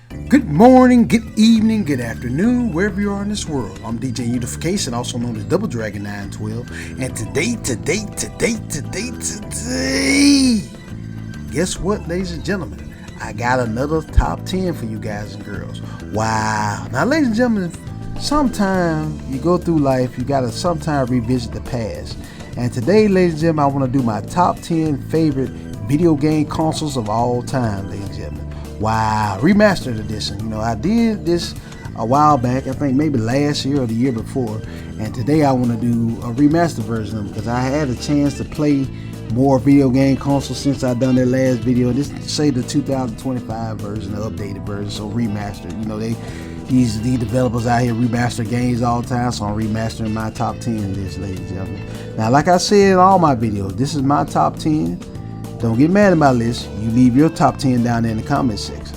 Good morning, good evening, good afternoon, wherever you are in this world. I'm DJ Unification, also known as Double Dragon 912. And today, guess what, ladies and gentlemen? I got another top 10 for you guys and girls. Wow. Now, ladies and gentlemen, sometimes you go through life, you gotta sometimes revisit the past. And today, ladies and gentlemen, I want to do my top 10 favorite video game consoles of all time, ladies and gentlemen. Wow, Remastered edition. You know, I did this a while back, I think maybe last year or the year before. And today I want to do a remastered version of them because I had a chance to play more video game consoles since I done that last video. This say the 2025 version, the updated version, so remastered. You know, these developers out here remaster games all the time, so I'm remastering my top 10 list, ladies and gentlemen. Now, like I said in all my videos, this is my top 10. Don't get mad at my list. You leave your top 10 down there in the comment section.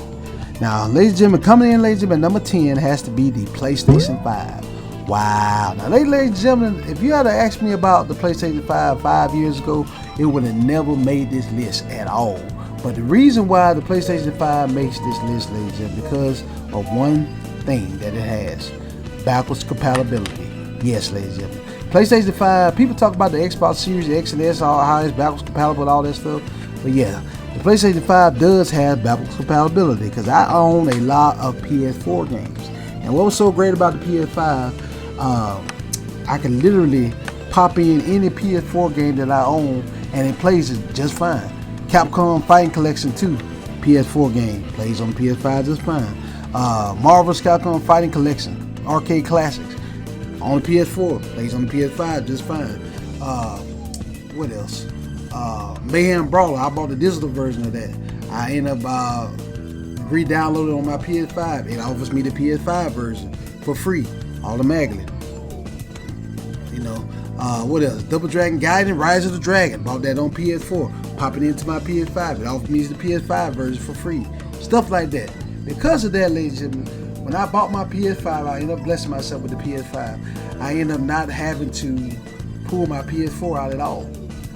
Now, ladies and gentlemen, coming in, ladies and gentlemen, number 10 has to be the PlayStation 5. Wow. Now, ladies and gentlemen, if you had to ask me about the PlayStation 5 years ago, it would have never made this list at all. But the reason why the PlayStation 5 makes this list, ladies and gentlemen, because of one thing that it has: backwards compatibility. Yes, ladies and gentlemen. PlayStation 5, people talk about the Xbox Series X and S, how it's backwards compatible and all that stuff. But yeah, the PlayStation 5 does have backwards compatibility because I own a lot of PS4 games. And what was so great about the PS5, I can literally pop in any PS4 game that I own and it plays it just fine. Capcom Fighting Collection 2, PS4 game, plays on PS5 just fine. Marvel's Capcom Fighting Collection, Arcade Classics, on the PS4, plays on the PS5 just fine. What else? Mayhem Brawler, I bought the digital version of that. I end up re-downloading on my PS5. It offers me the PS5 version for free, automatically. You know, what else? Double Dragon Gaiden, Rise of the Dragon, bought that on PS4, popping into my PS5. It offers me the PS5 version for free. Stuff like that. Because of that, ladies and gentlemen, when I bought my PS5, I ended up blessing myself with the PS5. I ended up not having to pull my PS4 out at all.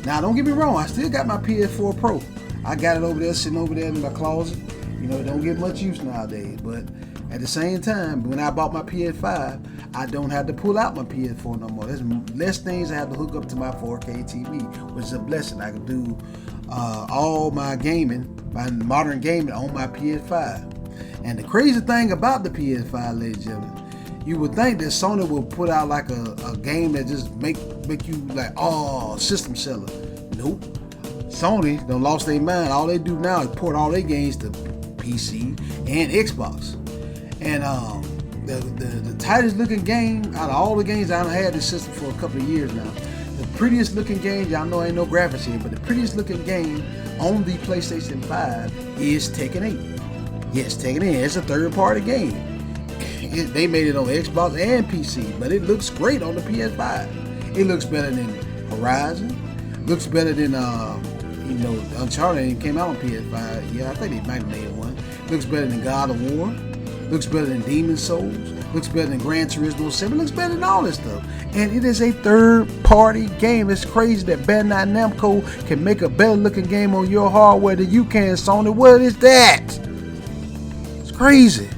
Now, don't get me wrong, I still got my PS4 Pro. I got it over there, sitting over there in my closet. You know, it don't get much use nowadays. But at the same time, when I bought my PS5, I don't have to pull out my PS4 no more. There's less things I have to hook up to my 4K TV, which is a blessing. I can do all my gaming, my modern gaming on my PS5. And the crazy thing about the PS5, ladies and gentlemen, you would think that Sony would put out like a game that just make you like, oh, system seller. Nope. Sony done lost their mind. All they do now is port all their games to PC and Xbox. And the tightest looking game out of all the games, I done had this system for a couple of years now. The prettiest looking game, y'all know ain't no graphics here, but the prettiest looking game on the PlayStation 5 is Tekken 8. Yes, Tekken 8. It's a third-party game. They made it on Xbox and PC, but it looks great on the PS5. It looks better than Horizon. Looks better than Uncharted came out on PS5. Yeah, I think they might have made one. Looks better than God of War. Looks better than Demon's Souls. Looks better than Gran Turismo 7. Looks better than all this stuff. And it is a third-party game. It's crazy that Bandai Namco can make a better-looking game on your hardware than you can, Sony. What is that? It's crazy.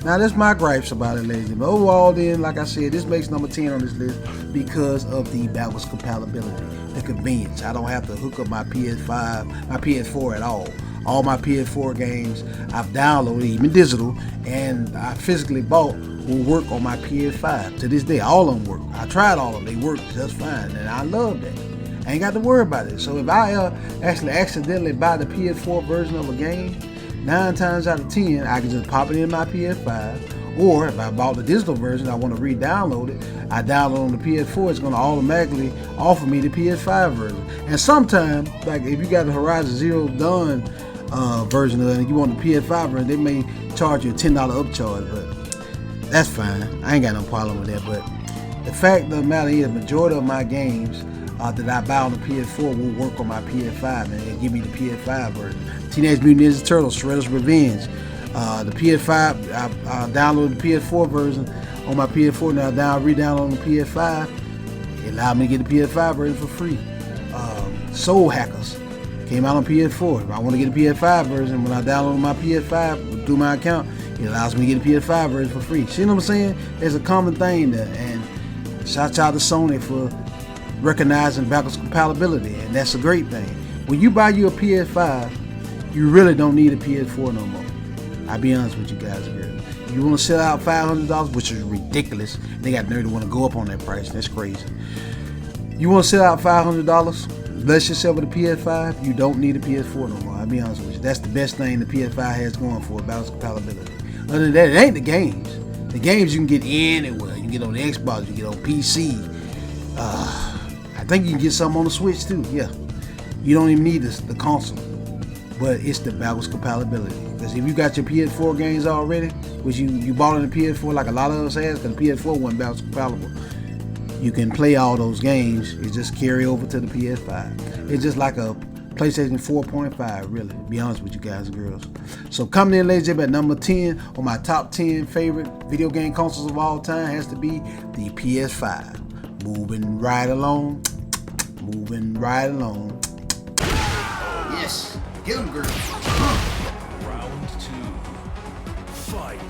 Now, that's my gripes about it, ladies and gentlemen. Overall, then, like I said, this makes number 10 on this list because of the backwards compatibility, the convenience. I don't have to hook up my PS5, my PS4 at all. All my PS4 games I've downloaded, even digital, and I physically bought will work on my PS5. To this day, all of them work. I tried all of them. They work just fine, and I love that. I ain't got to worry about it. So if I actually accidentally buy the PS4 version of a game, 9 times out of 10, I can just pop it in my PS5. Or if I bought the digital version, I want to re-download it, I download on the PS4, it's going to automatically offer me the PS5 version. And sometimes, like if you got the Horizon Zero Dawn version of it and you want the PS5 version, they may charge you a $10 upcharge, but that's fine. I ain't got no problem with that. But the fact of the matter is, the majority of my games that I buy on the PS4 will work on my PS5 and give me the PS5 version. Teenage Mutant Ninja Turtles, Shredder's Revenge. The PS5, I downloaded the PS4 version on my PS4. Now re-download on the PS5. It allowed me to get the PS5 version for free. Soul Hackers came out on PS4. If I want to get the PS5 version, when I download my PS5 through my account, it allows me to get a PS5 version for free. See what I'm saying? It's a common thing there, and shout out to Sony for recognizing backwards compatibility, and that's a great thing. When you buy you a PS5, you really don't need a PS4 no more. I'll be honest with you guys and girls. You want to sell out $500, which is ridiculous. They got nerve to want to go up on that price. That's crazy. You want to sell out $500? Bless yourself with a PS5. You don't need a PS4 no more. I'll be honest with you. That's the best thing the PS5 has going for it, backwards compatibility. Other than that, it ain't the games. The games you can get anywhere. You can get on the Xbox. You can get on PC. I think you can get something on the Switch too. Yeah. You don't even need the console. But it's the backwards compatibility. Because if you got your PS4 games already, which you bought in the PS4 like a lot of us has, because the PS4 wasn't backwards compatible, you can play all those games. You just carry over to the PS5. It's just like a PlayStation 4.5, really, to be honest with you guys and girls. So coming in, ladies and gentlemen, at number 10 on my top 10 favorite video game consoles of all time has to be the PS5. Moving right along. Moving right along. Yes. Get him, girl. Round 2. Fight.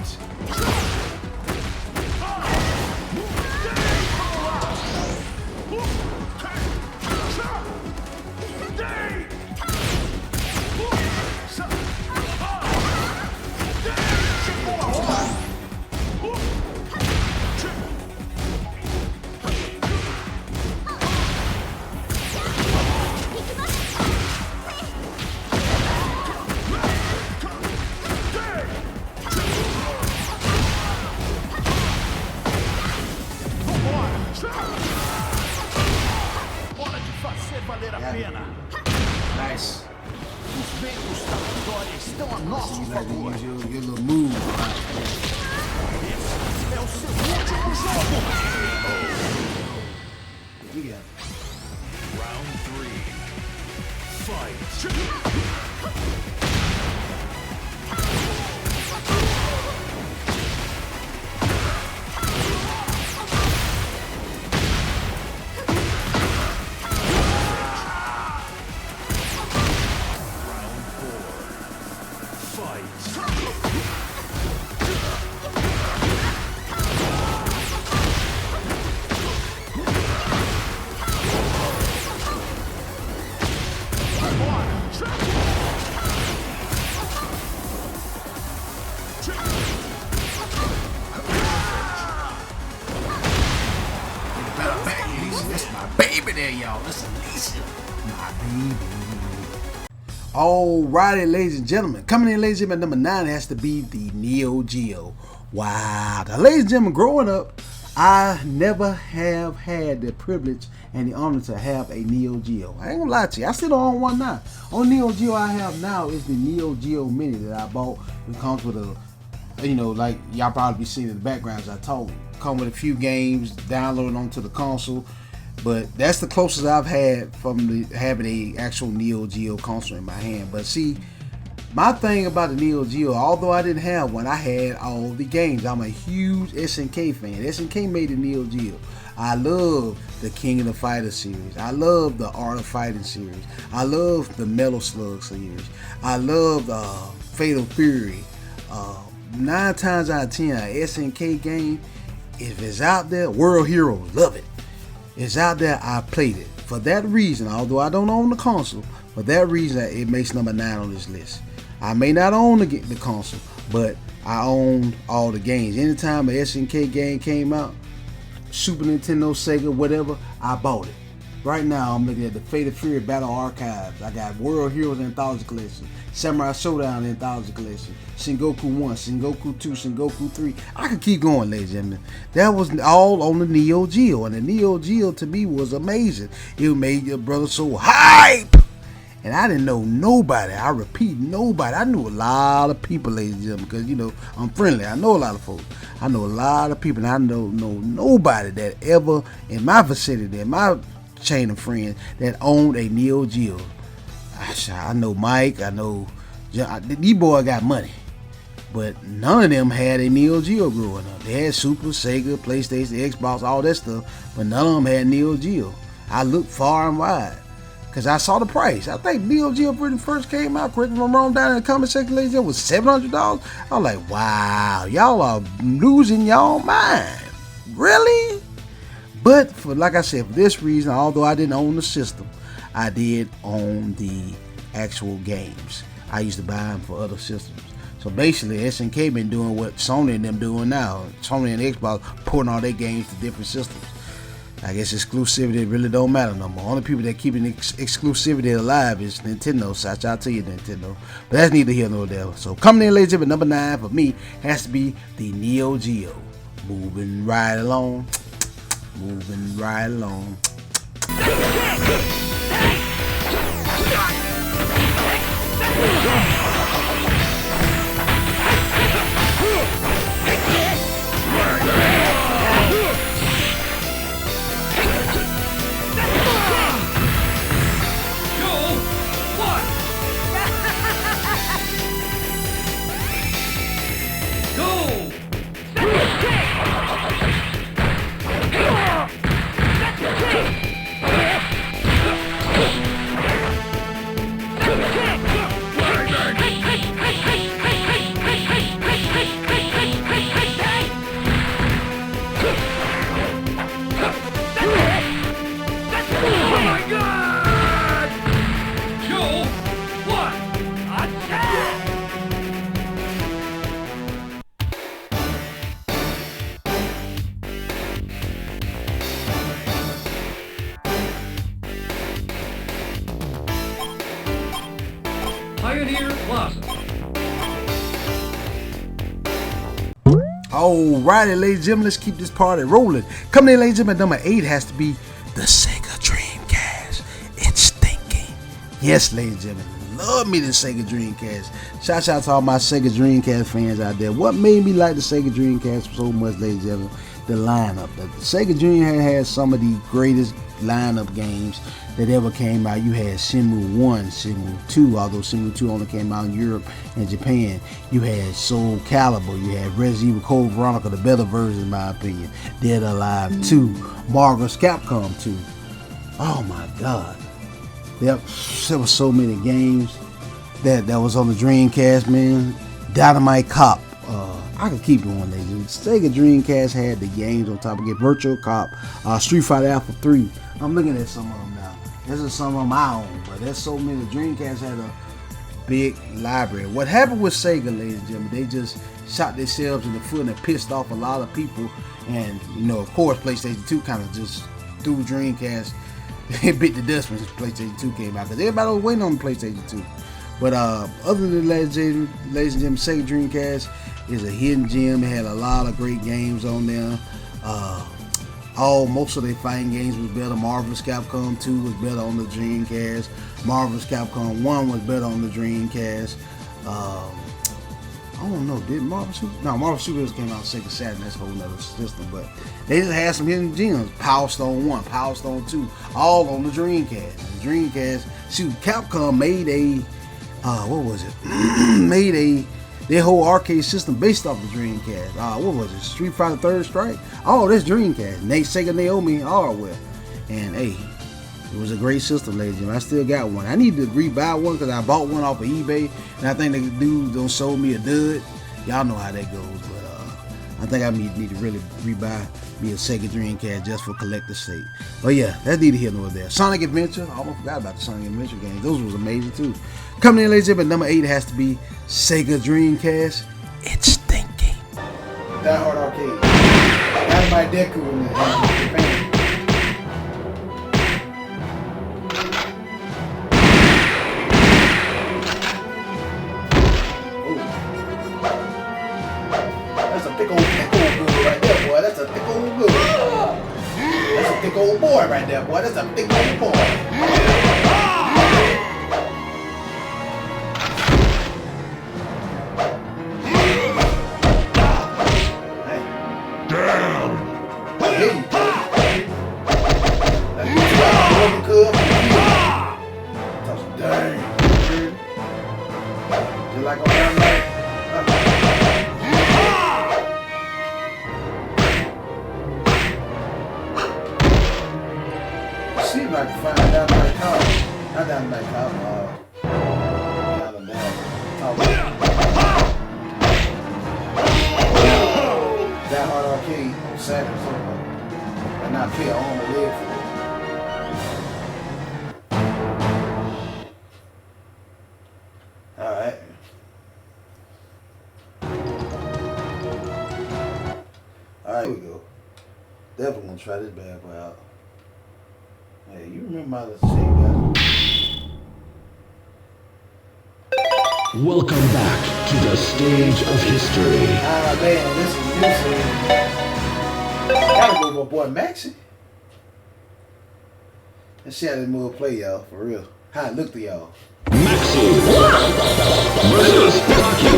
Nice. Os ventos da vitória estão a nosso favor. Your little move. Esse é o seu último jogo. You got it. Round 3. Fight. That's my baby there, y'all. Listen, Lisa. My baby. Alrighty, ladies and gentlemen. Coming in, ladies and gentlemen, number 9 has to be the Neo Geo. Wow. Now, ladies and gentlemen, growing up, I never have had the privilege and the honor to have a Neo Geo. I ain't gonna lie to you. I still don't own one now. Only Neo Geo I have now is the Neo Geo Mini that I bought. It comes with a, like y'all probably be seeing in the background as I talk. Come with a few games downloaded onto the console. But that's the closest I've had from having a actual Neo Geo console in my hand. But see, my thing about the Neo Geo, although I didn't have one, I had all the games. I'm a huge SNK fan. SNK made the Neo Geo. I love the King of the Fighter series. I love the Art of Fighting series. I love the Metal Slug series. I love Fatal Fury. 9 times out of 10, an SNK game, if it's out there, World Heroes, love it. It's out there, I played it. For that reason, although I don't own the console, for that reason, it makes number 9 on this list. I may not own the console, but I own all the games. Anytime an SNK game came out, Super Nintendo, Sega, whatever, I bought it. Right now, I'm looking at the Fatal Fury Battle Archives. I got World Heroes Anthology Collection, Samurai Showdown Anthology Collection, Sengoku 1, Sengoku 2, Sengoku 3. I could keep going, ladies and gentlemen. That was all on the Neo Geo, and the Neo Geo to me was amazing. It made your brother so hype. And I didn't know nobody. I repeat, nobody. I knew a lot of people, ladies and gentlemen, because, I'm friendly. I know a lot of folks. I know a lot of people, and I know nobody that ever, in my vicinity, in my chain of friends, that owned a Neo Geo. I know Mike. I know these boys got money, but none of them had a Neo Geo growing up. They had Super, Sega, PlayStation, Xbox, all that stuff, but none of them had Neo Geo. I looked far and wide, Because I saw the price. I think Neo Geo when it first came out, correct me if I'm wrong, down in the comment section, ladies, it was $700. I was like, wow, y'all are losing y'all mind. Really? But for, like I said, for this reason, although I didn't own the system, I did own the actual games. I used to buy them for other systems. So basically, SNK been doing what Sony and them doing now. Sony and Xbox porting all their games to different systems. I guess exclusivity really don't matter no more. Only people that keeping exclusivity alive is Nintendo. So I tell you, Nintendo. But that's neither here nor there. So coming in, ladies and gentlemen, number 9 for me has to be the Neo Geo. Moving right along. Moving right along. Alrighty, ladies and gentlemen, let's keep this party rolling. Coming in, ladies and gentlemen, number 8 has to be the Sega Dreamcast. It's thinking. Yes, ladies and gentlemen, love me the Sega Dreamcast. Shout out to all my Sega Dreamcast fans out there. What made me like the Sega Dreamcast so much, ladies and gentlemen? The lineup. The Sega Dreamcast had some of the greatest lineup games that ever came out. You had Shenmue 1, Shenmue 2, although Shenmue 2 only came out in Europe and Japan. You had Soul Calibur, you had Resident Evil Code Veronica, the better version in my opinion. Dead or Alive 2, Marvel's Capcom 2. Oh my god. There was so many games that was on the Dreamcast, man. Dynamite Cop. I could keep going, ladies. Sega Dreamcast had the games on top of it. Virtual Cop, Street Fighter Alpha 3. I'm looking at some of them now. This is some of my own, but there's so many. Dreamcast had a big library. What happened with Sega, ladies and gentlemen, they just shot themselves in the foot and pissed off a lot of people. And, you know, of course, PlayStation 2 kind of just threw Dreamcast. It bit the dust when PlayStation 2 came out, because everybody was waiting on the PlayStation 2. But other than ladies and gentlemen, Sega Dreamcast is a hidden gem. It had a lot of great games on there. Most of their fighting games was better. Marvel's Capcom 2 was better on the Dreamcast. Marvel's Capcom 1 was better on the Dreamcast. I don't know, did Marvel Super? No, Marvel Super Heroes came out Sega Saturn. That's a whole nother system. But they just had some hidden gems. Power Stone 1, Power Stone 2, all on the Dreamcast. The Dreamcast, Capcom made a their whole arcade system based off the Dreamcast. What was it? Street Fighter Third Strike? Oh, that's Dreamcast. Sega Naomi hardware. And hey, it was a great system, ladies and gentlemen. I still got one. I need to rebuy one because I bought one off of eBay, and I think the dude done sold me a dud. Y'all know how that goes, but I think I need to really rebuy me a Sega Dreamcast just for collector's sake. But yeah, that's neither here nor there. Sonic Adventure. I almost forgot about the Sonic Adventure games. Those was amazing too. Coming in, ladies and gentlemen, number 8 has to be Sega Dreamcast. It's thinking. Die Hard Arcade. That's my Deku in Japan. That's a thick old good right there, boy. That's a thick old good. That's a thick old boy right there, boy. That's a thick old boy. See if I can find out my car. arcade on Saturday somewhere. And not pay an arm and leg for it. Alright. Alright, here we go. Definitely gonna try this bad boy out. Hey, you remember how to say that? Welcome back to the stage of history. Ah man, this is gotta go with my boy Maxie. Let's see how this move play, y'all, for real. How it look to y'all. Maxi versus Taki.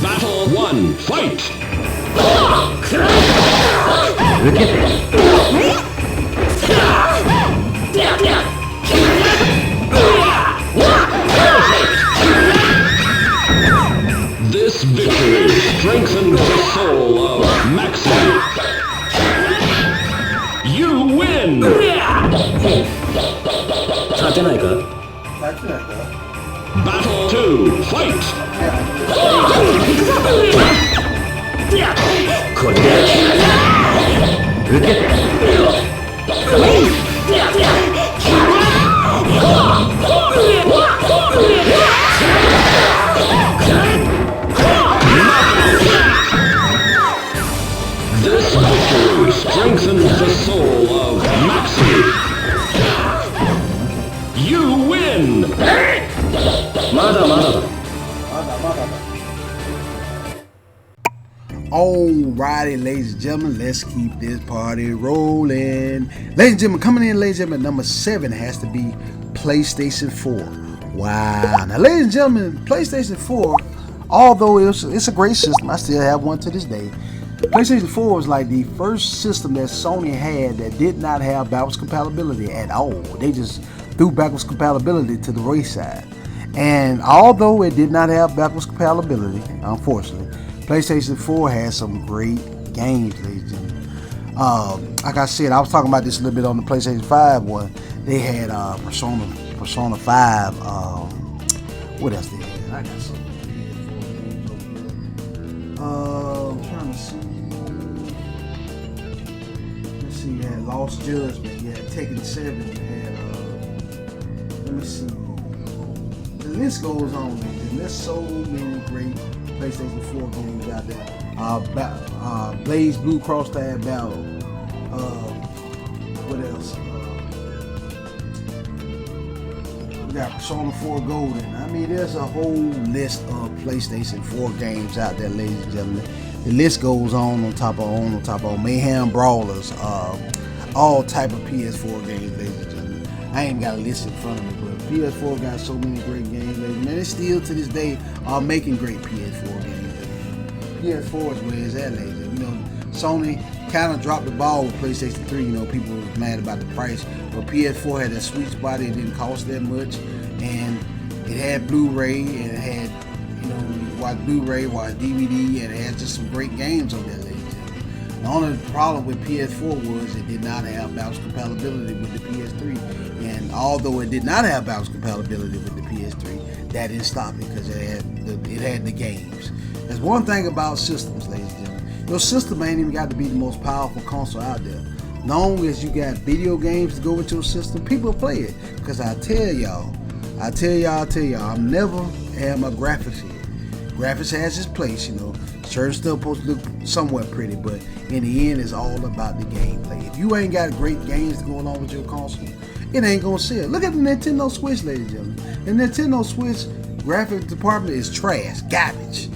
Battle 1, fight! This victory strengthens the soul of Maxi. You win! Battle 2, fight! This victory strengthens the soul of Maxi. You win! Alrighty, ladies and gentlemen, let's keep this party rolling. Ladies and gentlemen, coming in, ladies and gentlemen, number 7 has to be PlayStation 4. Wow. Now, ladies and gentlemen, PlayStation 4, although it's a great system, I still have one to this day. PlayStation 4 was like the first system that Sony had that did not have backwards compatibility at all. They just threw backwards compatibility to the wayside. And although it did not have backwards compatibility, unfortunately, PlayStation 4 has some great games, ladies and gentlemen. Like I said, I was talking about this a little bit on the PlayStation 5 one. They had Persona 5. What else they had? I got some I'm trying to see. Let's see. You had Lost Judgment. You had Tekken 7. You had let me see. The list goes on, ladies. There's so many great PlayStation 4 games out there. Blaze Blue Cross Tag Battle. What else? We got Persona 4 Golden. I mean, there's a whole list of PlayStation 4 games out there, ladies and gentlemen. The list goes on top of Mayhem Brawlers, all type of PS4 games, ladies and gentlemen. I ain't got a list in front of me, but PS4 got so many great games, ladies and they still to this day are making great PS4 games. PS4 is where it's at, ladies. You know, Sony kind of dropped the ball with PlayStation 3. You know, people were mad about the price, but PS4 had that sweet spot. It didn't cost that much, and it had Blu-ray, and it had, you know, you watch Blu-ray, watch DVD, and it had just some great games on there, ladies. The only problem with PS4 was it did not have backwards compatibility with the PS3, and although it did not have backwards compatibility with the PS3, that didn't stop it because it had the games. There's one thing about systems, ladies and gentlemen. Your system ain't even got to be the most powerful console out there. Long as you got video games to go with your system, people play it. Because I tell y'all, I'm never had my graphics here. Graphics has its place, you know. Certain stuff supposed to look somewhat pretty, but in the end, it's all about the gameplay. If you ain't got great games going on with your console, it ain't gonna sell. Look at the Nintendo Switch, ladies and gentlemen. The Nintendo Switch graphics department is trash, garbage.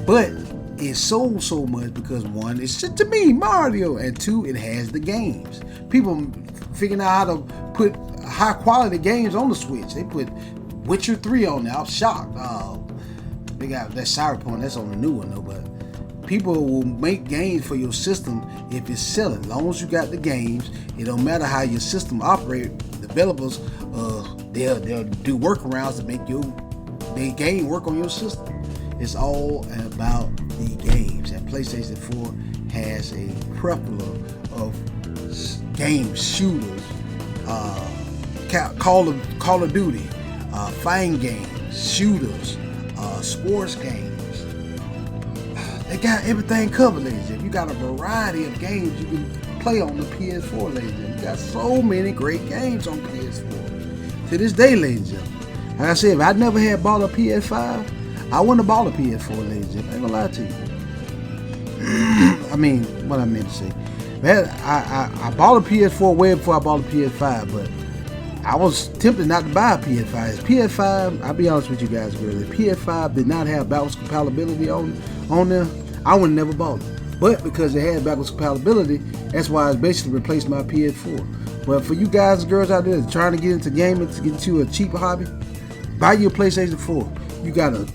But it sold so much because one, it's to me Mario, and two, it has the games. People figuring out how to put high quality games on the Switch. They put Witcher 3 on there. I was shocked. They got that Cyberpunk, that's on the new one though, but people will make games for your system if it's selling. As long as you got the games, it don't matter how your system operates. Developers, they'll do workarounds to make your game work on your system. It's all about the games, and PlayStation 4 has a plethora of game shooters, Call of Duty, fighting games, shooters, sports games. They got everything covered, ladies and gentlemen. You got a variety of games you can play on the PS4, ladies and gentlemen. You got so many great games on PS4. To this day, ladies and gentlemen. Like I said, if I never had bought a PS5, I wouldn't have bought a PS4, ladies and gentlemen. I ain't gonna lie to you. I mean, what I meant to say. Man, I bought a PS4 way before I bought a PS5, but I was tempted not to buy a PS5. PS5, I'll be honest with you guys, really. PS5 did not have backwards compatibility on there. I would never bought it. But because it had backwards compatibility, that's why it's basically replaced my PS4. But for you guys and girls out there trying to get into gaming, to get into a cheaper hobby, buy your PlayStation 4. You got a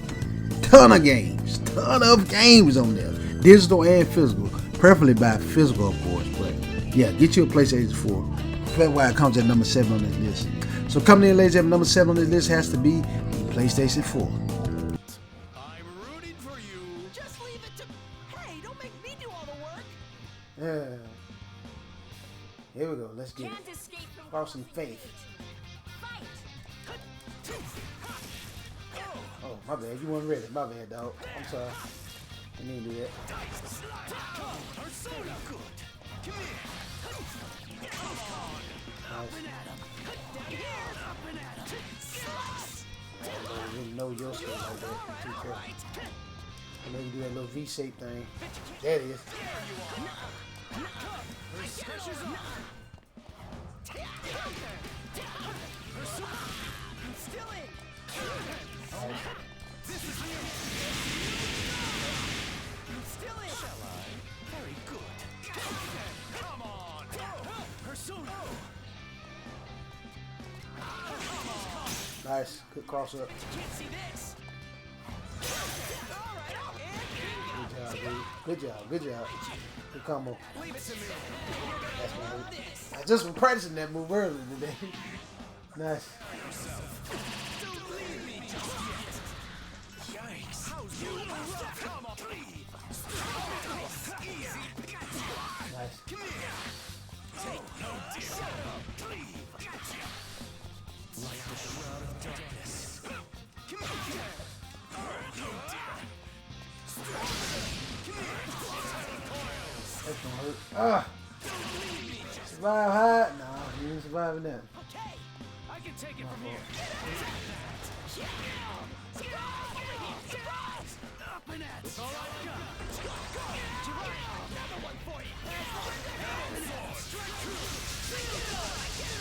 ton of games on there. Digital and physical. Preferably buy physical, of course. But yeah, get you a PlayStation 4. That's why it comes at number 7 on this list. So coming in, ladies and gentlemen, number 7 on this list has to be the PlayStation 4. I'm rooting for you. Just leave it to. Hey, don't make me do all the work. Yeah. Here we go. Let's get it. Cross some faith. Oh, my bad. You weren't ready. My bad, dog. I'm sorry. I didn't do that. I don't know your skill like that. Too careful. I know you do that little V-shape thing. There it is. Nice, good cross up. Good job, dude. Good job. Good combo. That's my move. I just was practicing that move earlier today. Nice. Nice. That's gonna hurt. Survive high? No, you ain't surviving that. I can take it from here. Up and at it. All right, go. Another one for you. Straight through.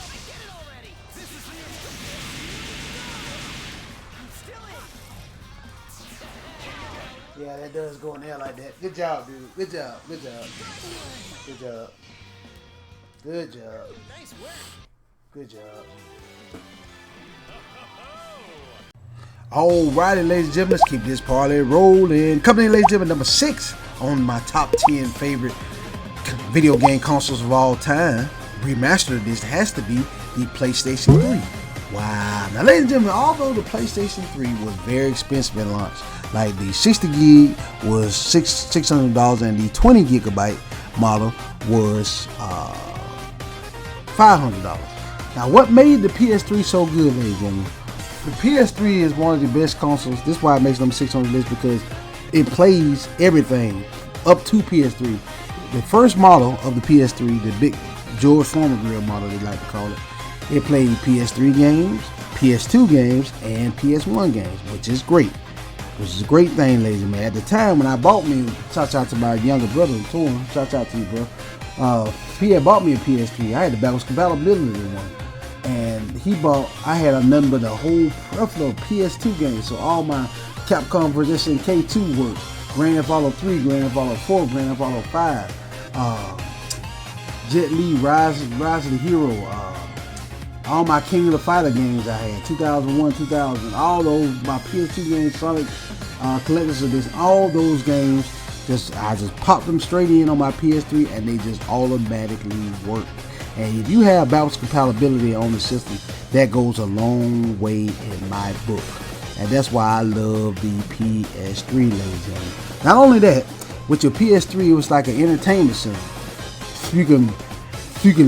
I get it already. This is the I'm still in. Yeah, that does go in there like that. Good job, dude. Good job. Good job. Good job. Good job. Nice work. Good job. Alrighty, ladies and gentlemen, let's keep this party rolling. Coming in, ladies and gentlemen, number 6 on my top 10 favorite video game consoles of all time. Remastered, this has to be the PlayStation 3. Wow. Now, ladies and gentlemen, although the PlayStation 3 was very expensive at launch, like the 60 gig was $600 and the 20 gigabyte model was $500. Now, what made the PS3 so good, ladies and gentlemen? The PS3 is one of the best consoles. This is why it makes number 6 on the list, because it plays everything up to PS3. The first model of the PS3, the big George Foreman grill model, they like to call it, it played PS3 games, PS2 games, and PS1 games, which is great. Which is a great thing, ladies and gentlemen. At the time when I bought me, shout out to my younger brother, Torn, shout out to you, bro. He had bought me a PS3. I had the backwards compatibility one. And I had a number, the whole plethora of PS2 games. So all my Capcom vs. SNK2 works. Grand Theft Auto 3, Grand Theft Auto 4, Grand Theft Auto 5. Jet Li, Rise of the Hero. All my King of the Fighter games I had. 2001, 2000. All those, my PS2 games, Sonic Collector's Edition. All those games, I just popped them straight in on my PS3 and they just automatically work. And if you have backwards compatibility on the system, that goes a long way in my book. And that's why I love the PS3, ladies and gentlemen. Not only that, with your PS3, it was like an entertainment center. You can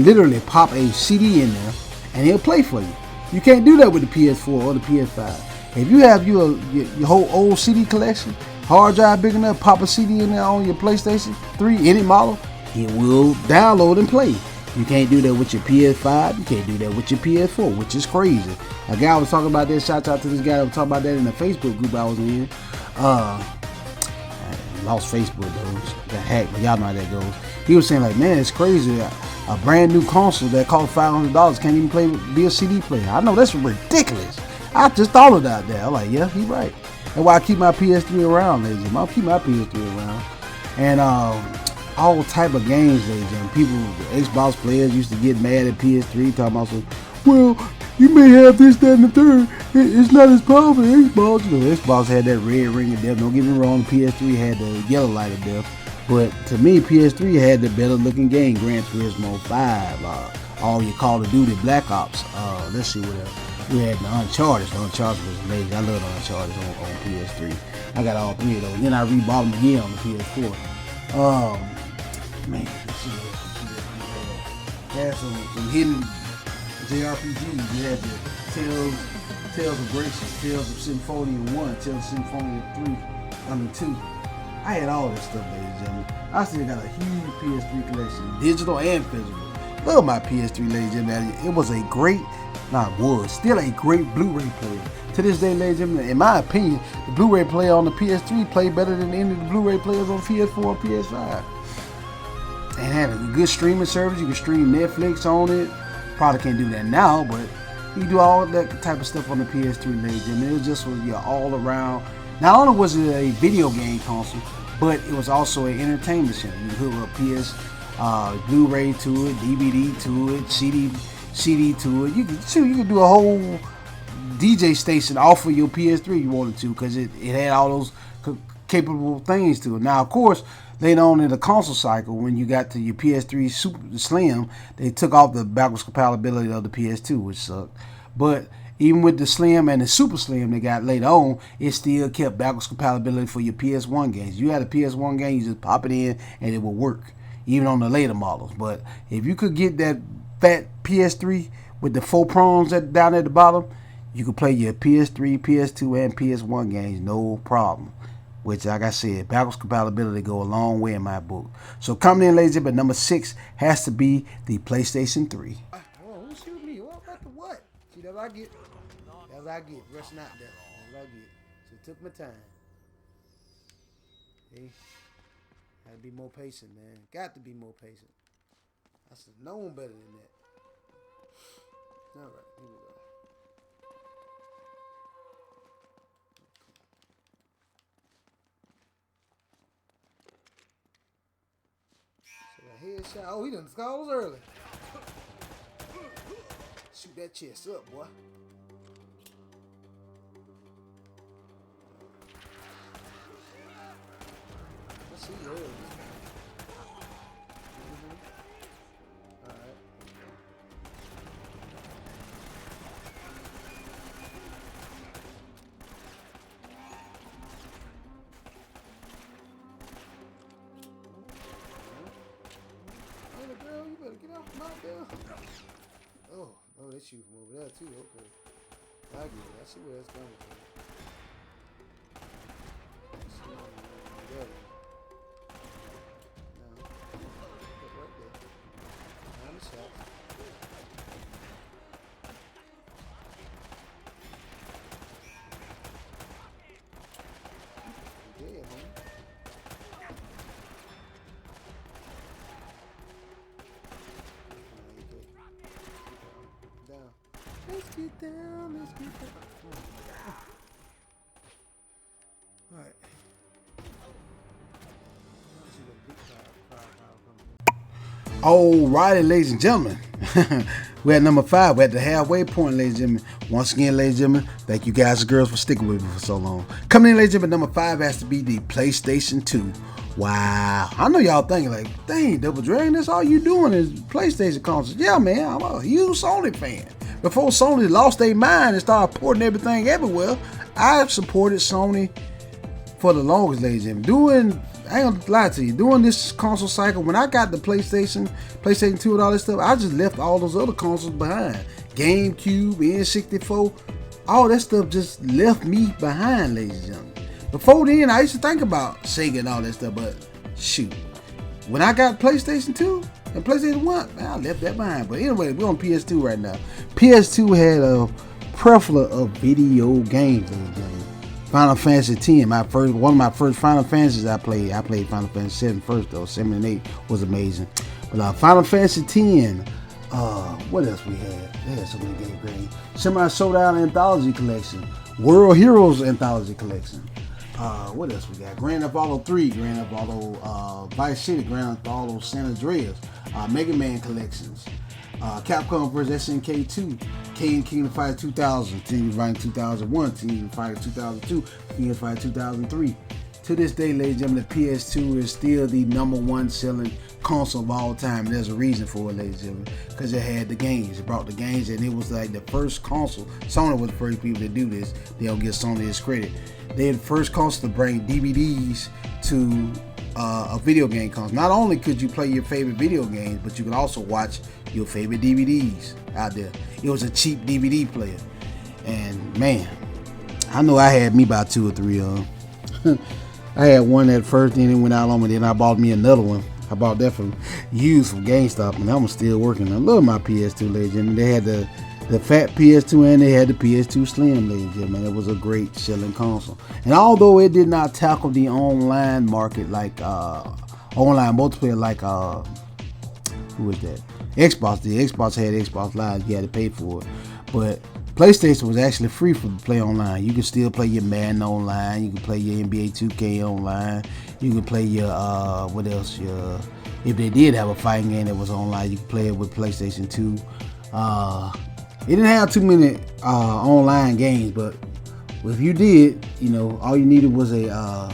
literally pop a CD in there and it'll play for you. You can't do that with the PS4 or the PS5. If you have your whole old CD collection, hard drive big enough, pop a CD in there on your PlayStation 3, any model, it will download and play. You can't do that with your PS5. You can't do that with your PS4, which is crazy. A guy was talking about that. Shout out to this guy that was talking about that in the Facebook group I was in. I lost Facebook though. Got hacked, but y'all know how that goes. He was saying like, man, it's crazy. A brand new console that cost $500 can't even be a CD player. I know that's ridiculous. I just thought of that there. I'm like, yeah, he's right. That's why I keep my PS3 around, ladies and gentlemen. I'll keep my PS3 around. And all type of games, ladies and gentlemen. People, Xbox players used to get mad at PS3, talking about, so, well, you may have this, that, and the third. It's not as powerful as Xbox. You know, Xbox had that red ring of death. Don't get me wrong, PS3 had the yellow light of death. But to me, PS3 had the better looking game. Gran Turismo 5, all your Call of Duty Black Ops. Let's see what else. We had the Uncharted. The Uncharted was amazing. I love the Uncharted on PS3. I got all 3 of those. Then I rebought them again on the PS4. Man, let's see what else. Had some hidden JRPGs. You had the Tales of Graces, Tales of Symphonia 1, Tales of Symphonia 2. I had all this stuff, ladies and gentlemen. I still got a huge PS3 collection, digital and physical. Love my PS3, ladies and gentlemen. It was still a great Blu-ray player. To this day, ladies and gentlemen, in my opinion, the Blu-ray player on the PS3 played better than any of the Blu-ray players on PS4 or PS5. And had a good streaming service. You can stream Netflix on it. Probably can't do that now, but you can do all that type of stuff on the PS3, ladies and gentlemen. It was just your all-around. Not only was it a video game console, but it was also an entertainment center. You could hook up Blu-ray to it, DVD to it, CD to it. You could do a whole DJ station off of your PS3 if you wanted to, because it had all those capable things to it. Now, of course, later on in the console cycle, when you got to your PS3 Super Slim, they took off the backwards compatibility of the PS2, which sucked. But even with the Slim and the Super Slim they got later on, it still kept backwards compatibility for your PS1 games. You had a PS1 game, you just pop it in and it will work, even on the later models. But if you could get that fat PS3 with the 4 prongs down at the bottom, you could play your PS3, PS2, and PS1 games, no problem. Which, like I said, backwards compatibility go a long way in my book. So coming in, ladies and gentlemen, number 6 has to be the PlayStation 3. Oh, who shoot me? What about the what? See, that's what I get. That's what I get. Rushing out there. That's what I get. So it took my time. See? Gotta be more patient, man. Got to be more patient. I should have known better than that. All right, here we go. Headshot. Oh, he done scored early. Shoot that chest up, boy. Let's see early. Alright. Girl, you better get out from out there. Oh, they shoot from over there too. Okay, I get it. I see where that's coming from. There. No, right there. Behind the shot. Yeah, man. Let's get down, let's get down. Alright. Alrighty, ladies and gentlemen. We're at number 5. We're at the halfway point, ladies and gentlemen. Once again, ladies and gentlemen, thank you guys and girls for sticking with me for so long. Coming in, ladies and gentlemen, number 5 has to be the PlayStation 2. Wow. I know y'all thinking like, dang, Double Dragon, that's all you doing is PlayStation consoles. Yeah, man, I'm a huge Sony fan. Before Sony lost their mind and started porting everything everywhere, I've supported Sony for the longest, ladies and gentlemen. I ain't gonna lie to you, during this console cycle, when I got the PlayStation 2 and all this stuff, I just left all those other consoles behind. GameCube, N64, all that stuff just left me behind, ladies and gentlemen. Before then, I used to think about Sega and all that stuff, but shoot, when I got PlayStation 2 and PlayStation 1, man, I left that behind. But anyway, we're on PS2 right now. PS2 had a plethora of video games. Final Fantasy X, one of my first Final Fantasies I played Final Fantasy 7 first though. 7 and 8 was amazing. But Final Fantasy X, what else we had? They had so many games. Samurai Showdown Anthology Collection, World Heroes Anthology Collection. What else we got? Grand Theft Auto 3, Grand Theft Auto Vice City, Grand Theft Auto San Andreas, Mega Man collections, Capcom vs SNK 2, King of Fighters 2000, King of Fighters 2001, King of Fighters 2002, King of Fighters 2003. To this day, ladies and gentlemen, the PS2 is still the #1 selling console of all time. And there's a reason for it, ladies and gentlemen, because it had the games. It brought the games, and it was like the first console. Sony was the first people to do this. They don't give Sony its credit. They had the first console to bring DVDs to a video game console. Not only could you play your favorite video games, but you could also watch your favorite DVDs out there. It was a cheap DVD player. And man, I know I had me about 2 or 3 of them. I had one at first, then it went out on me, then I bought me another one. I bought that from used from GameStop, and I'm still working. I love my PS2, ladies and gentlemen. They had the fat PS2 and they had the PS2 Slim, ladies and gentlemen. It was a great selling console. And although it did not tackle the online market like online multiplayer like who was that? Xbox did. Xbox had Xbox Live, you had to pay for it. But PlayStation was actually free for play online. You could still play your Madden online. You could play your NBA 2K online. You could play your what else? If they did have a fighting game that was online, you could play it with PlayStation 2. It didn't have too many online games, but if you did, you know, all you needed was a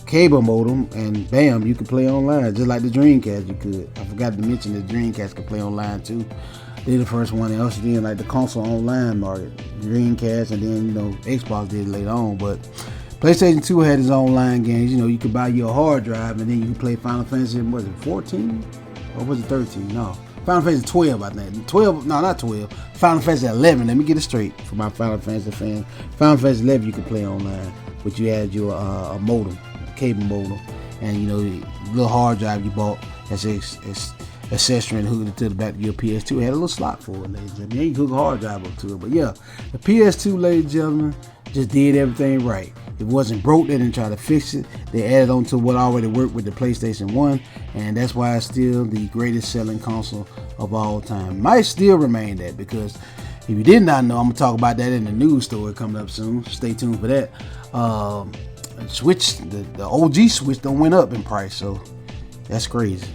cable modem, and bam, you could play online, just like the Dreamcast. You could. I forgot to mention the Dreamcast could play online too. They're the first one, and also then like the console online market, Dreamcast, and then, you know, Xbox did it later on. But PlayStation 2 had its online games. You know, you could buy your hard drive, and then you could play Final Fantasy. Was it 14 or was it 13? No, Final Fantasy 12, I think. 12? No, not 12. Final Fantasy 11. Let me get it straight for my Final Fantasy fans. Final Fantasy 11 you could play online, but you had your a modem, a cable modem, and, you know, the little hard drive you bought as accessory and hooked it to the back of your PS2. It had a little slot for it, ladies and gentlemen. You can hook a hard drive up to it. But yeah, the PS2, ladies and gentlemen, just did everything right. It wasn't broke. They didn't try to fix it. They added on to what already worked with the PlayStation 1, and that's why it's still the greatest selling console of all time. Might still remain that, because if you did not know, I'm gonna talk about that in the news story coming up soon. Stay tuned for that. Switch, the OG Switch don't went up in price, so that's crazy.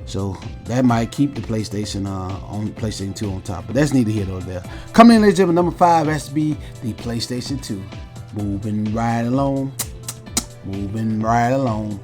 So that might keep the PlayStation on PlayStation 2 on top, but that's neither here nor there. Coming in, ladies and gentlemen, number 5 has to be the PlayStation 2. Moving right along, moving right along.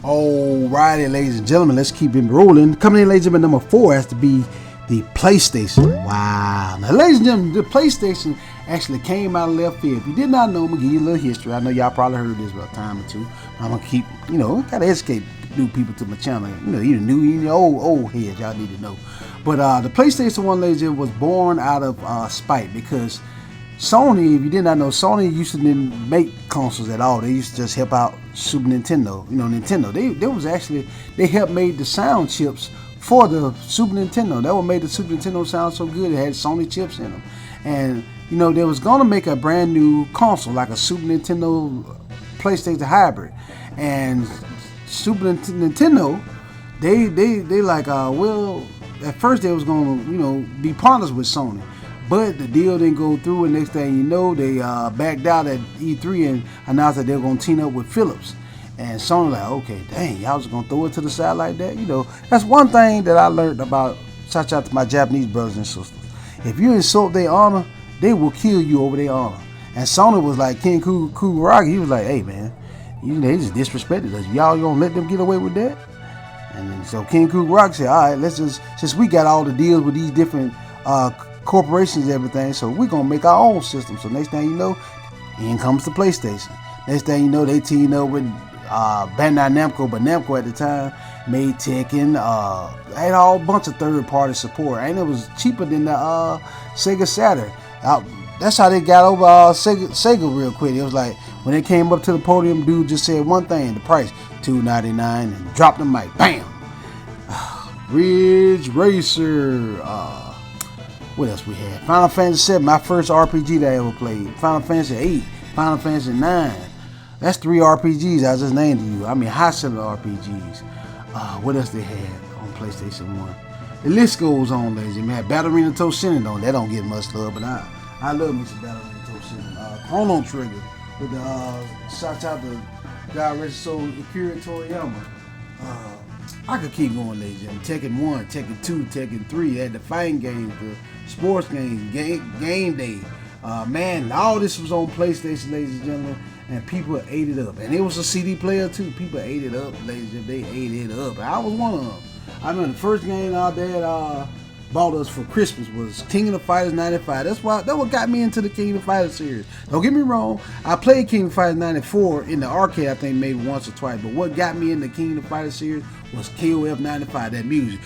Alrighty, ladies and gentlemen, let's keep it rolling. Coming in, ladies and gentlemen, number 4 has to be the PlayStation. Wow. Now, ladies and gentlemen, the PlayStation actually came out of left field. If you did not know, I'm gonna give you a little history. I know y'all probably heard this about a time or two. I'm gonna keep, gotta educate new people to my channel. Either new, either old heads, y'all need to know. But the PlayStation 1 laser was born out of spite, because Sony, if you did not know, Sony used to didn't make consoles at all. They used to just help out Super Nintendo. Nintendo. They helped made the sound chips for the Super Nintendo. That what made the Super Nintendo sound so good. It had Sony chips in them. And, they was going to make a brand new console, like a Super Nintendo PlayStation hybrid. And Super Nintendo, they like, at first they was going to, be partners with Sony. But the deal didn't go through, and next thing you know, they backed out at E3 and announced that they were going to team up with Philips. And Sony like, okay, dang, y'all was going to throw it to the side like that? That's one thing that I learned about, shout out to my Japanese brothers and sisters. If you insult their honor, they will kill you over their honor. And Sony was like, King Kugaragi, he was like, hey, man, they just disrespected us. Y'all gonna let them get away with that? And then, so King Kugaragi said, all right, let's just, since we got all the deals with these different corporations and everything, so we're gonna make our own system. So next thing you know, in comes the PlayStation. Next thing you know, they teamed up with Bandai Namco, but Namco at the time made Tekken, had a whole bunch of third-party support, and it was cheaper than the Sega Saturn. That's how they got over Sega real quick. It was like when they came up to the podium, dude just said one thing, the price $2.99, and dropped the mic, bam. Ridge Racer. What else we had? Final Fantasy VII, my first RPG that I ever played. Final Fantasy VIII, Final Fantasy IX. That's 3 RPGs I just named to you. I mean, high-selling RPGs. What else they had on PlayStation 1? The list goes on, ladies and gentlemen. Ballerina Toshinden on. That don't get much love, but I love me some Ballerina Toshinden. Chrono Trigger with the shout out to God rest his soul, Akira Toriyama. I could keep going, ladies and gentlemen. Tekken 1, Tekken 2, Tekken 3. They had the fighting games, the sports games, game day. Man, all this was on PlayStation, ladies and gentlemen, and people ate it up. And it was a CD player too. People ate it up, ladies and gentlemen. They ate it up. I was one of them. I remember the first game our dad bought us for Christmas was King of the Fighters 95. That's what got me into the King of the Fighters series. Don't get me wrong, I played King of the Fighters 94 in the arcade, I think maybe once or twice, but what got me in the King of the Fighters series was KOF 95, that music.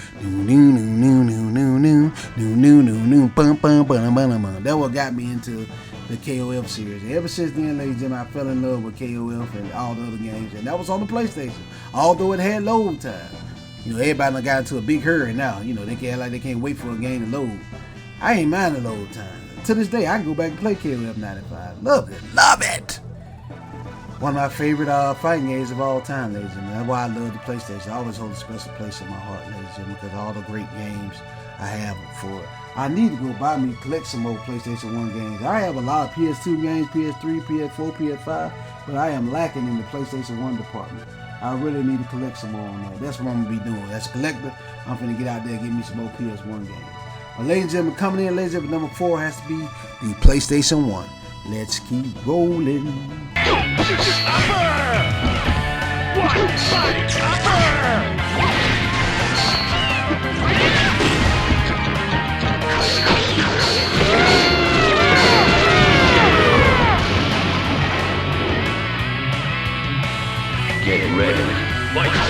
That what got me into the KOF series. And ever since then, ladies and gentlemen, I fell in love with KOF and all the other games, and that was on the PlayStation, although it had load time. Everybody done got into a big hurry now. They can't like they can't wait for a game to load. I ain't mind the load time. To this day, I can go back and play KOF 95. Love it. One of my favorite fighting games of all time, ladies and gentlemen. That's why I love the PlayStation. I always hold a special place in my heart, ladies and gentlemen, because of all the great games I have for it. I need to go buy me, collect some more PlayStation 1 games. I have a lot of PS2 games, PS3, PS4, PS5, but I am lacking in the PlayStation 1 department. I really need to collect some more on that. That's what I'm going to be doing. As a collector, I'm going to get out there and get me some more PS1 games. But ladies and gentlemen, coming in, ladies and gentlemen, number 4 has to be the PlayStation 1. Let's keep rolling. One fight, upper! Get ready. Fight!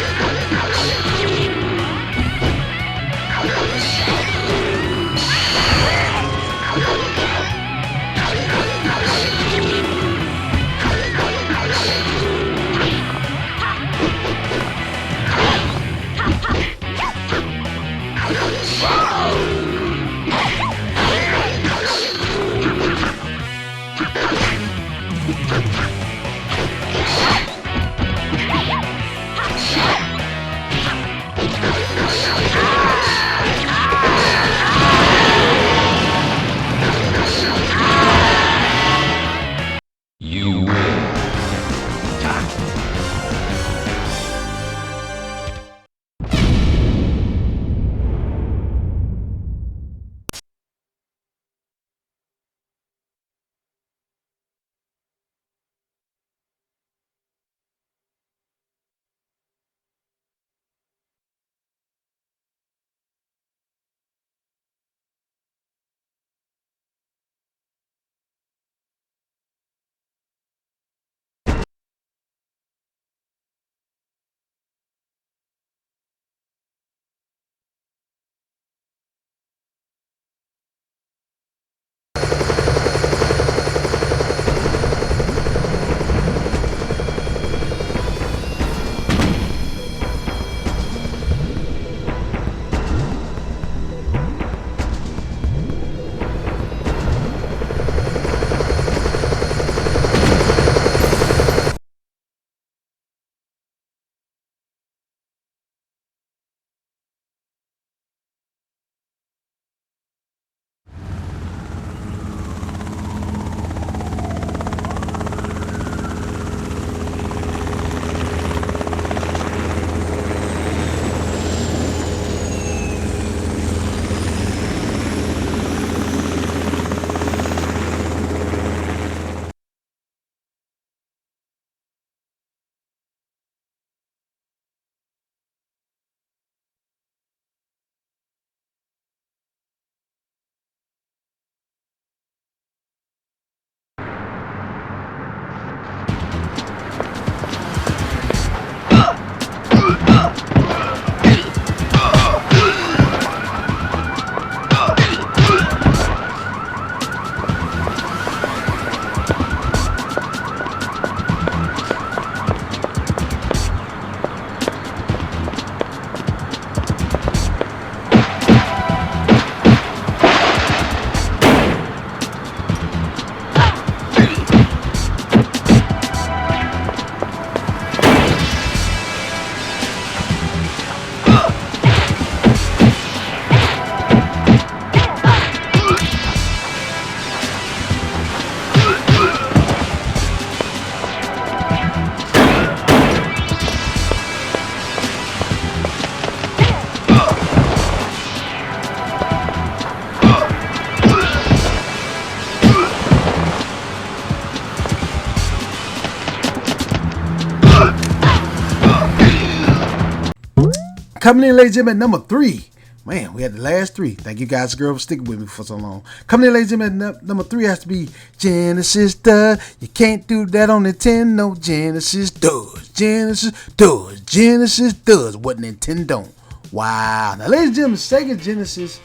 Coming in, ladies and gentlemen, number 3. Man, we had the last 3. Thank you guys, girl, for sticking with me for so long. Coming in, ladies and gentlemen, number 3 has to be Genesis does. You can't do that on Nintendo. Genesis does. Genesis does. Genesis does what Nintendo don't. Wow. Now, ladies and gentlemen, Sega Genesis.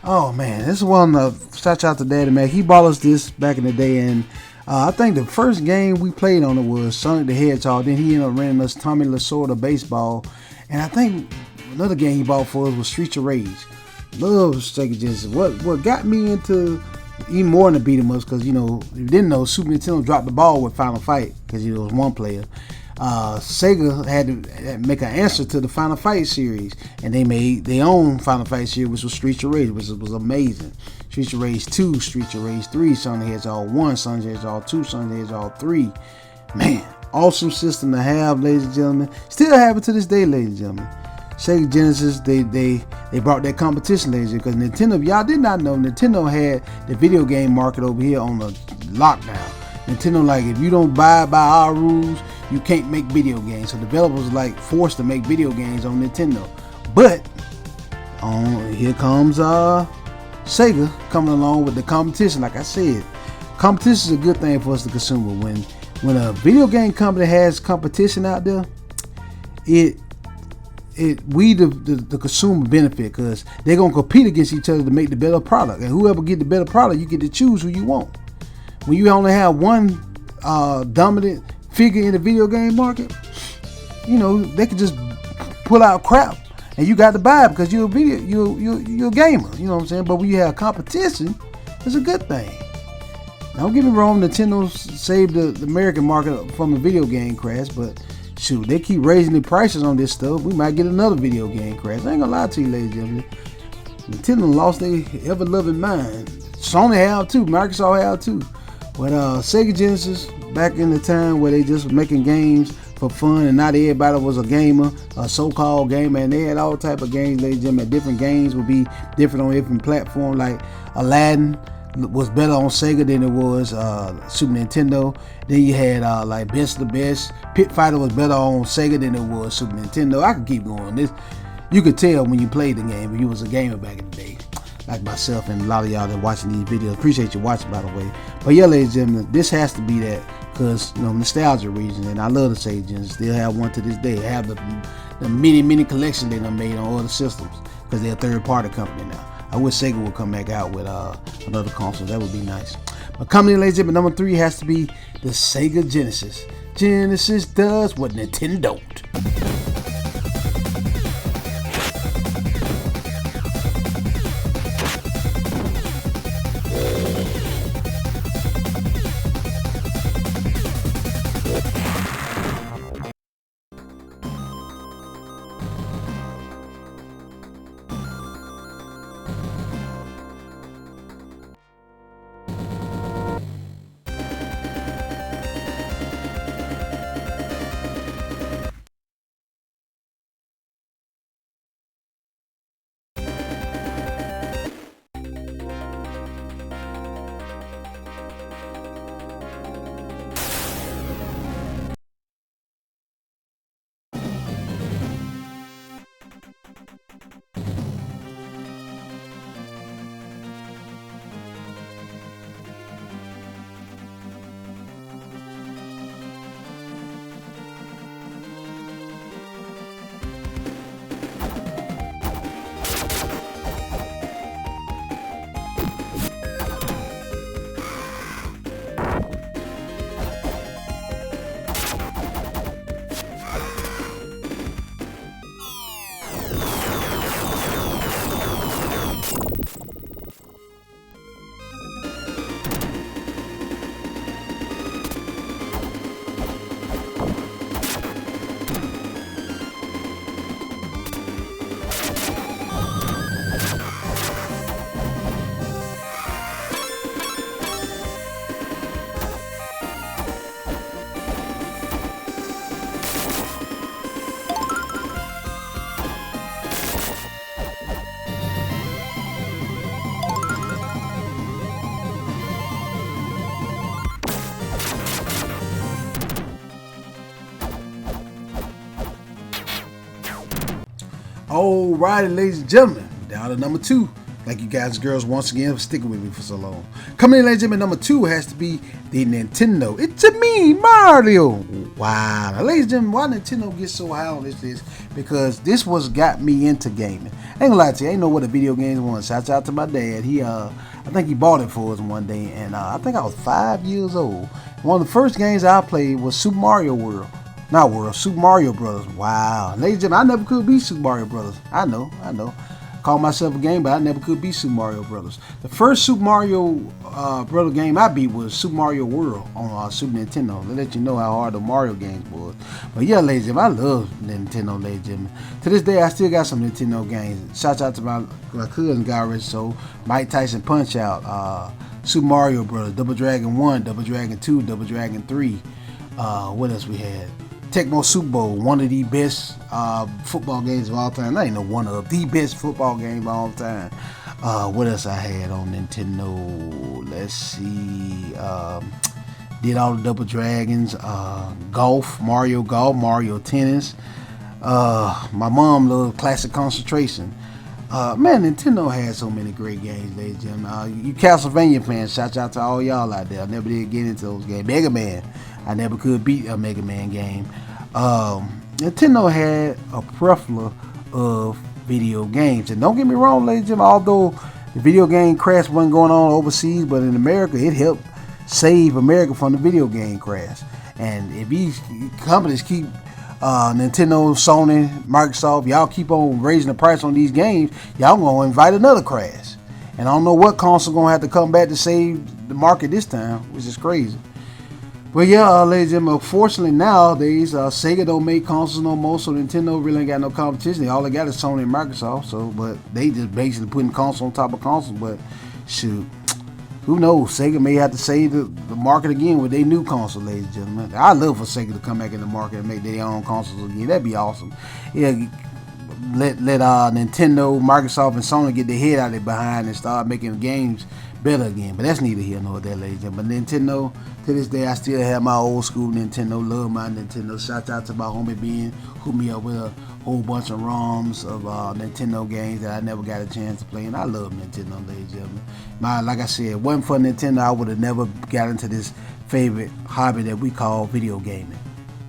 Oh, man. This is one of shout out to Daddy Mac. He bought us this back in the day, and I think the first game we played on it was Sonic the Hedgehog. Then he ended up renting us Tommy Lasorda baseball. And I think another game he bought for us was Streets of Rage. Love Sega Genesis. What got me into even more than the beat 'em ups, because, you know, if you didn't know, Super Nintendo dropped the ball with Final Fight because it was one player. Sega had to make an answer to the Final Fight series, and they made their own Final Fight series, which was Streets of Rage, which was amazing. Streets of Rage 2, Streets of Rage 3, Sonic the Hedgehog 1, Sonic the Hedgehog 2, Sonic the Hedgehog 3. Man, awesome system to have, ladies and gentlemen. Still have it to this day, ladies and gentlemen. Sega Genesis, they brought that competition, ladies and gentlemen, because Nintendo, y'all did not know, Nintendo had the video game market over here on the lockdown. Nintendo, like, if you don't buy by our rules, you can't make video games. So developers like forced to make video games on Nintendo. But here comes Sega coming along with the competition. Like I said, competition is a good thing for us, the consumer. When a video game company has competition out there, we the consumer benefit, because they're gonna compete against each other to make the better product. And whoever get the better product, you get to choose who you want. When you only have one dominant figure in the video game market, you know, they can just pull out crap and you got to buy it because you're a gamer, you know what I'm saying? But when you have competition, it's a good thing. Now, don't get me wrong, Nintendo saved the American market from a video game crash, but shoot, they keep raising the prices on this stuff. We might get another video game crash. I ain't gonna lie to you, ladies and gentlemen. Nintendo lost their ever-loving mind. Sony have too, Microsoft have too. But Sega Genesis, back in the time where they just were making games for fun and not everybody was a gamer, a so-called gamer, and they had all type of games, ladies and gentlemen. Different games would be different on different platforms. Like Aladdin was better on Sega than it was Super Nintendo. Then you had like Best of the Best. Pit Fighter was better on Sega than it was Super Nintendo. I could keep going. This you could tell when you played the game, but you was a gamer back in the day. Like myself and a lot of y'all that are watching these videos. Appreciate you watching, by the way. But yeah, ladies and gentlemen, this has to be that, because, you know, nostalgia reason, and I love the Sega Genesis. Still have one to this day. I have the many collection they done made on other systems, because they're a third-party company now. I wish Sega would come back out with another console. That would be nice. But coming in, ladies and gentlemen, number 3 has to be the Sega Genesis. Genesis does what Nintendo don't. Alrighty, ladies and gentlemen, down to number 2. Thank you guys and girls once again for sticking with me for so long. Coming in, ladies and gentlemen, number 2 has to be the Nintendo. It's a me, Mario. Wow. Now, ladies and gentlemen, why Nintendo gets so high on this list? Because this was got me into gaming. I ain't gonna lie to you, I ain't know what a video games was. Shouts out to my dad. I think he bought it for us one day, and I think I was 5 years old. One of the first games I played was Super Mario World. Not World, Super Mario Brothers. Wow. Ladies and gentlemen, I never could be Super Mario Brothers. I know. Call myself a game, but I never could be Super Mario Brothers. The first Super Mario Brother game I beat was Super Mario World on Super Nintendo. To let you know how hard the Mario games was. But yeah, ladies and gentlemen, I love Nintendo, ladies and gentlemen. To this day, I still got some Nintendo games. Shouts out to my cousin, got rich, so Mike Tyson Punch Out, Super Mario Brothers, Double Dragon 1, Double Dragon 2, Double Dragon 3. What else we had? Tecmo Super Bowl, one of the best football games of all time. I ain't know one of the best football games of all time. What else I had on Nintendo? Let's see. Did all the Double Dragons, golf, Mario Tennis. My mom loved Classic Concentration. Man, Nintendo had so many great games, ladies and gentlemen. You Castlevania fans, shout out to all y'all out there. I never did get into those games. Mega Man, I never could beat a Mega Man game. Nintendo had a plethora of video games. And don't get me wrong, ladies and gentlemen, although the video game crash wasn't going on overseas, but in America, it helped save America from the video game crash. And if these companies keep Nintendo, Sony, Microsoft, y'all keep on raising the price on these games, y'all gonna invite another crash. And I don't know what console gonna have to come back to save the market this time, which is crazy. But yeah, ladies and gentlemen, unfortunately nowadays, Sega don't make consoles no more, so Nintendo really ain't got no competition. All they got is Sony and Microsoft, so, but they just basically putting console on top of console. But shoot, who knows? Sega may have to save the market again with their new console, ladies and gentlemen. I'd love for Sega to come back in the market and make their own consoles again. That'd be awesome. Yeah, let Nintendo, Microsoft, and Sony get their head out of their behind and start making games better again. But that's neither here nor there, ladies and gentlemen. But Nintendo, to this day, I still have my old school Nintendo. Love my Nintendo. Shout out to my homie Ben, hooked me up with a whole bunch of ROMs of Nintendo games that I never got a chance to play. And I love Nintendo, ladies and gentlemen. Like I said, wasn't for Nintendo, I would have never got into this favorite hobby that we call video gaming.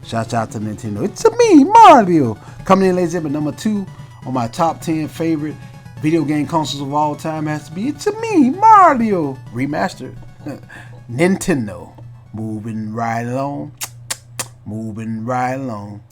Shout out to Nintendo. It's me, Mario. Coming in, ladies and gentlemen, number 2 on my top 10 favorite video game consoles of all time has to be It's me, Mario. Remastered. Nintendo. Moving right along. Moving right along.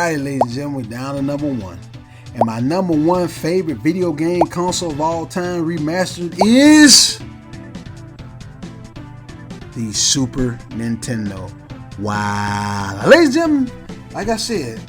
Alright, ladies and gentlemen, we're down to number 1. And my number 1 favorite video game console of all time remastered is the Super Nintendo. Wow. Now, ladies and gentlemen, like I said,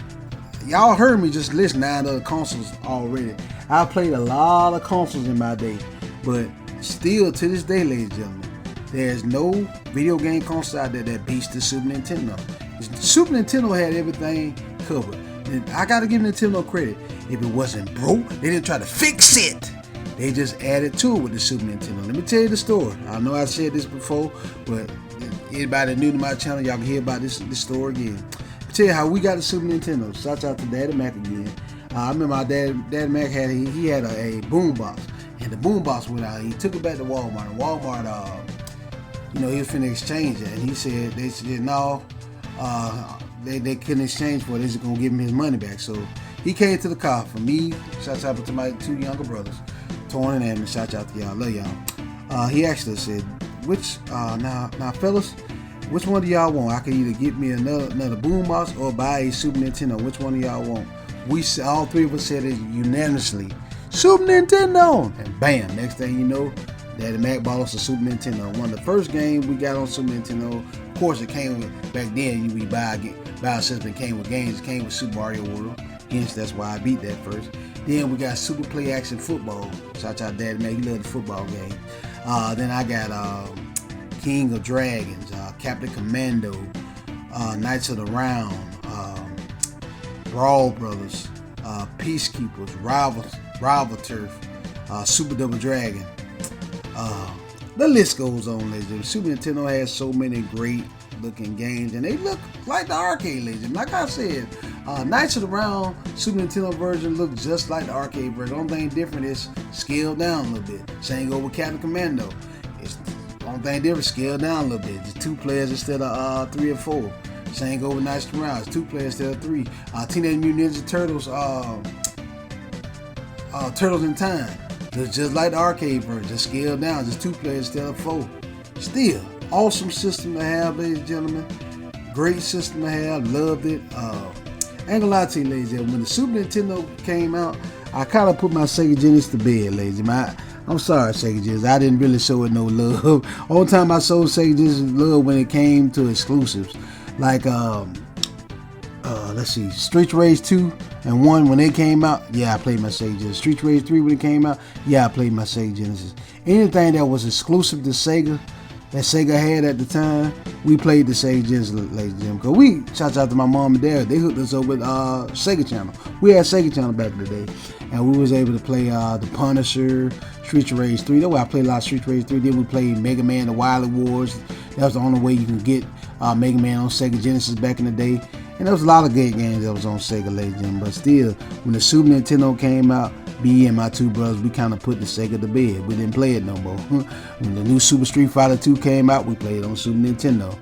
y'all heard me just list 9 other consoles already. I played a lot of consoles in my day, but still to this day, ladies and gentlemen, there's no video game console out there that beats the Super Nintendo. The Super Nintendo had everything covered. And I gotta give Nintendo credit. If it wasn't broke, they didn't try to fix it. They just added to it with the Super Nintendo. Let me tell you the story. I know I said this before, but anybody new to my channel, y'all can hear about this story again. Let me tell you how we got the Super Nintendo. Shout out to Daddy Mac again. I remember my Daddy Mac had a boom box, and the boom box went out. He took it back to Walmart. And Walmart, he was finna exchange it, and they said no, they couldn't exchange for it. They just gonna give him his money back. So he came to the car for me. Shout out to my 2 younger brothers, Torn and Aaron. Shout out to y'all, love y'all. He actually said, now fellas, which one do y'all want? I could either get me another boom box or buy a Super Nintendo. Which one do y'all want? We all 3 of us said it unanimously, Super Nintendo. And bam, next thing you know, Daddy Mac bought us a Super Nintendo. One of the first games we got on Super Nintendo. Of course, it came with, back then we buy a system. It came with games. It came with Super Mario World. Hence, that's why I beat that first. Then we got Super Play Action Football. Shout out Daddy Mac, he loved the football game. Then I got King of Dragons, Captain Commando, Knights of the Round, Brawl Brothers, Peacekeepers, Rival Turf, Super Double Dragon. The list goes on, ladies and gentlemen. Super Nintendo has so many great looking games, and they look like the arcade, ladies and gentlemen. Like I said, Knights of the Round Super Nintendo version looks just like the arcade version. The only thing different is scaled down a little bit. Same go with Captain Commando. It's the only thing different, scaled down a little bit. Just 2 players instead of 3 or 4. Same go with Knights of the Round. It's 2 players instead of 3. Teenage Mutant Ninja Turtles, Turtles in Time. Just like the arcade version, just scaled down, just 2 players instead of 4. Still, awesome system to have, ladies and gentlemen. Great system to have, loved it. I ain't gonna lie to you, ladies and gentlemen. When the Super Nintendo came out, I kind of put my Sega Genesis to bed, ladies and gentlemen. I'm sorry, Sega Genesis. I didn't really show it no love. Only time I showed Sega Genesis love when it came to exclusives, like let's see, Street Rage 2 and 1 when they came out. Yeah, I played my Sega Genesis. Street Rage 3 when it came out. Yeah, I played my Sega Genesis. Anything that was exclusive to Sega, that Sega had at the time, we played the Sega Genesis, ladies and gentlemen. Because shout out to my mom and dad, they hooked us up with Sega Channel. We had Sega Channel back in the day, and we was able to play The Punisher, Street Rage 3. That's why I played a lot of Street Rage 3. Then we played Mega Man, the Wily Wars. That was the only way you can get Mega Man on Sega Genesis back in the day. And there was a lot of good games that was on Sega, ladies and gentlemen. But still, when the Super Nintendo came out, B and my 2 brothers, we kind of put the Sega to bed. We didn't play it no more. When the new Super Street Fighter 2 came out, we played it on Super Nintendo.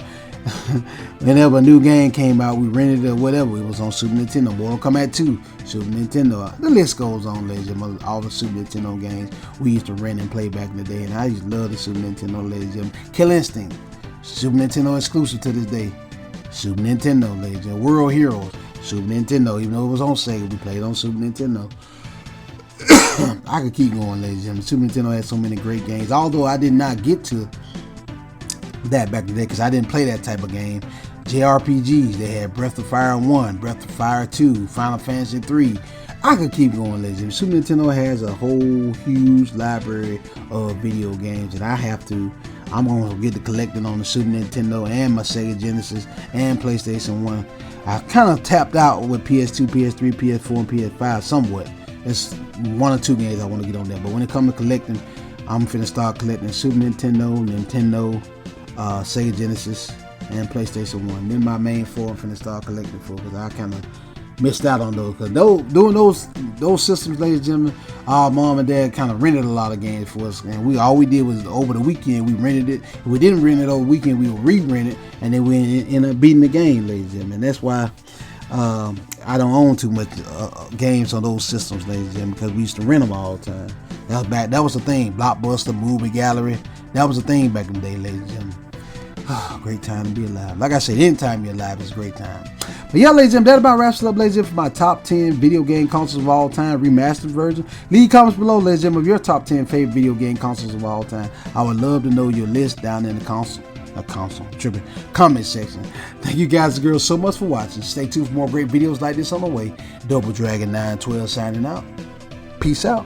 Whenever a new game came out, we rented it or whatever. It was on Super Nintendo. Mortal Kombat 2, Super Nintendo. The list goes on, ladies and gentlemen. All the Super Nintendo games we used to rent and play back in the day. And I used to love the Super Nintendo, ladies and gentlemen. Kill Instinct, Super Nintendo exclusive to this day. Super Nintendo, ladies and gentlemen. World Heroes, Super Nintendo. Even though it was on Sega, we played on Super Nintendo. I could keep going, ladies and gentlemen. Super Nintendo had so many great games. Although I did not get to that back in the day because I didn't play that type of game. JRPGs, they had Breath of Fire 1, Breath of Fire 2, Final Fantasy 3. I could keep going, ladies and gentlemen. Super Nintendo has a whole huge library of video games, and I'm going to get to collecting on the Super Nintendo and my Sega Genesis and PlayStation 1. I kind of tapped out with PS2, PS3, PS4, and PS5 somewhat. There's 1 or 2 games I want to get on there, but when it comes to collecting, I'm finna start collecting Super Nintendo, Sega Genesis, and PlayStation 1. Then my main 4 I'm finna start collecting for, because I kind of missed out on those. Because doing those systems, ladies and gentlemen, our mom and dad kind of rented a lot of games for us, and all we did was over the weekend we rented it. If we didn't rent it over the weekend, we would re-rent it, and then we end up beating the game, ladies and gentlemen. That's why I don't own too much games on those systems, ladies and gentlemen, because we used to rent them all the time. That was the thing. Blockbuster, Movie Gallery, that was the thing back in the day, ladies and gentlemen. Great time to be alive. Like I said, any time you're alive is a great time. But yeah, ladies and gentlemen, that about wraps it up, ladies and gentlemen, for my top 10 video game consoles of all time, remastered version. Leave comments below, ladies and gentlemen, of your top 10 favorite video game consoles of all time. I would love to know your list down in the comment section. Thank you guys and girls so much for watching. Stay tuned for more great videos like this on the way. Double Dragon 912 signing out. Peace out.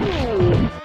Oh.